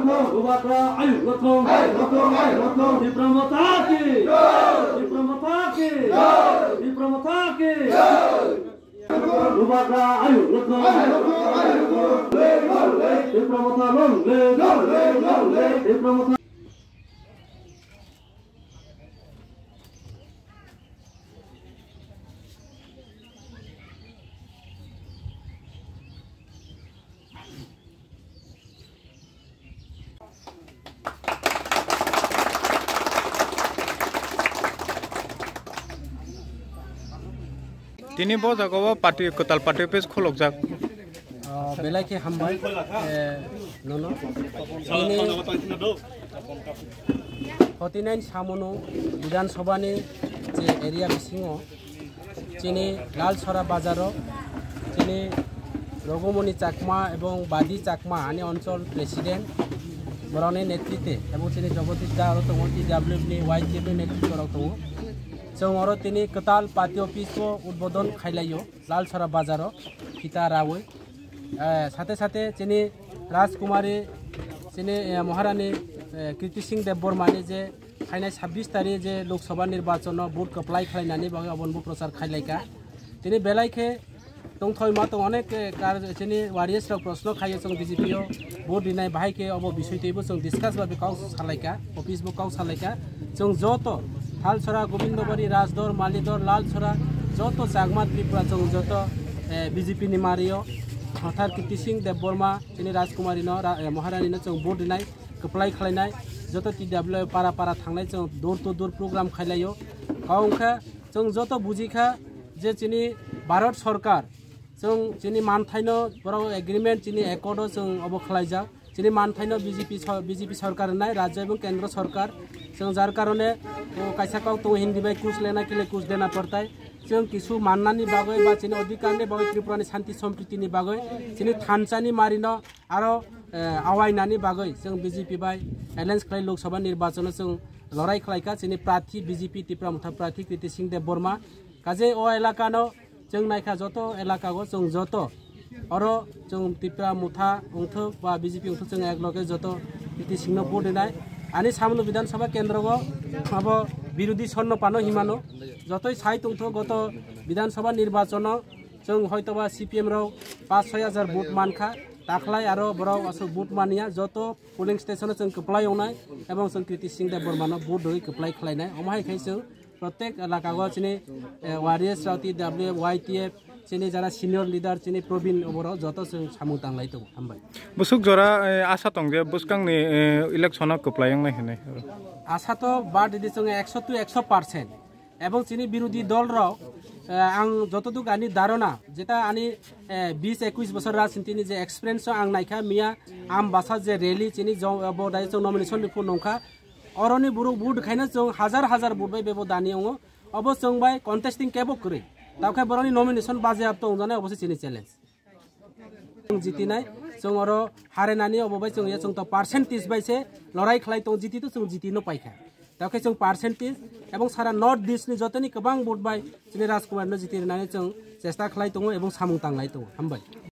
Ubatra ayu lotong di Pramataki Ubatra ayu lotong di Pramataki Tini bo jago party kotal party page kholok jak belai ke hambai nono ini 49 samono বিধান সভানি যে area বিসিংও চিনি লালছড়া বাজারও চিনি রঘুমণি চাকমা এবং বাদি চাকমা আনি অঞ্চল প্রেসিডেন্ট বরনি নেতৃত্বে এবং চিনি জগদীশ দা আর দङ টিডব্লিউনি वाइटिएफ नेतृत्व दङ जों और तिनी कताल पार्टी ऑफिस को उद्बोधन खाइलायो लालछरा बाजारो फिता रावै साथे साथे चिनी राजकुमारी चिनी महारानी कीर्ति सिंह देवबर्मानी जे फाइनाय 26 तारिख जे लोकसभा निर्वाचन भोट अप्लाई खालायनानै बागै अबनबो प्रचार खाइलायका तिनी बेलायखे दंथय मा दं अनेक चिनी वारियस प्रश्न खायो जों बीजेपीओ भोट दिनाय बाहायके अब बिसयतेबो जों डिस्कास बाबे काउ सालायका ऑफिसबो काउ सालायका जों जत थालछरा गोविंदबाड़ी राजदर मालिदर लालछरा जत जागमा त्रिपुरा जों जत बीजेपी नि मारियो हठार कीर्ति सिंह देवबर्मा चिनी राजकुमारी महारानी जों भोट दिनाय एप्लाई खालायनाय जत टीडब्ल्यू पारा पारा थांनाय जों डोर टू डोर प्रोग्राम खाइलायो काउंखा जों जत बुजिखा जे चिनी भारत सरकार जों चिनी मानथायनो बरो एग्रीमेंट चिनी एकॉर्ड जों अब खालायजा चिनी मानथायनो बीजेपी सरकार नाय राज्य एवं केंद्र सरकार जों जार कारणे कैसा काउ तो हिंदी बाय कुछ लेना के लिए कुछ देना पड़ता है जों किछु माननानि बागै बा चिनी अधिकारनि बागै त्रिपुरानि शांति सम्प्रीतिनि बागै चिनी थानसानि मारिनो आरो आवायनानि बागै जों बीजेपी बाय एलायंस खालाय लोकसभा निर्वाचन जों लड़ाई खालायका चिनी प्रार्थी बीजेपी त्रिपुरा मुथा प्रार्थी कीर्ति सिंह देवबर्मा काजे ओ इलाकानो जों नायखा जत इलाकागो जों जत और जों त्रिपुरा मुथा अंथ बा बीजेपी अंथ जों एकलगे जत कीर्ति सिंह भोट दिनाय आनी सामनो विधानसभा केंद्र अब विरोधी सन्न पानो हिमानो जतई साई तंथ गत विधानसभा निर्वाचन जों हयतोबा सीपीएम राव 5-6 हजार भोट मानखा दाखलाय आरो बराव असो भोट मानिया जत पोलिंग स्टेशन जों कप्लाय एवनाय एवं जों कीर्ति सिंह देवबर्मानो भोट दई कप्लाय खालायनाय अमाय खायसो प्रत्येक इलाकागो चिनी वारियस रावती डब्ल्यू वाइटिएफ चिनी जरा सीनियर लीडर चिनी प्रवीण ओबरो जत जों सामु तांलाय दं हामबाय बुसुक जरा आशा दं जे बुसकांनि इलेक्शन कप्लायंनाय होनाय आशा तो बाद दिदि जों 100 to 100% এবং চিনি বিরোধী দল রাও आं যতটুকু आनी धारणा जेटा आनी 20-21 বছর राजनीतिनि जे एक्सपीरियंस आं नायखा मिया आम बासा जे रैली चिनी बदाय जों नमिनेशन रिपोर्ट नंखा अरनि बुरु बुट खायना जों हजार बुट बाय बेबो दानियाव अब जों बाय कन्टेस्टिंग केबो करे दावखा बरनि नमिनेशन बाजेयाब तो जाने अबसे चिनी चैलेंज जों जितिनाय जों अरो हारेनानि अबबाय जों या जों तो परसेंटेज बायसे लड़ाई खलाय तो जिति तो जों जितिनो पाइखा दावखा जों परसेंटेज एवं सारा नॉर्थ ईस्ट नि जतनि गोबां बुट बाय चिनी राजकुमारनो जितिनानै जों चेष्टा खलाय दङ एवं सामु तांनाय दङ हामबाय।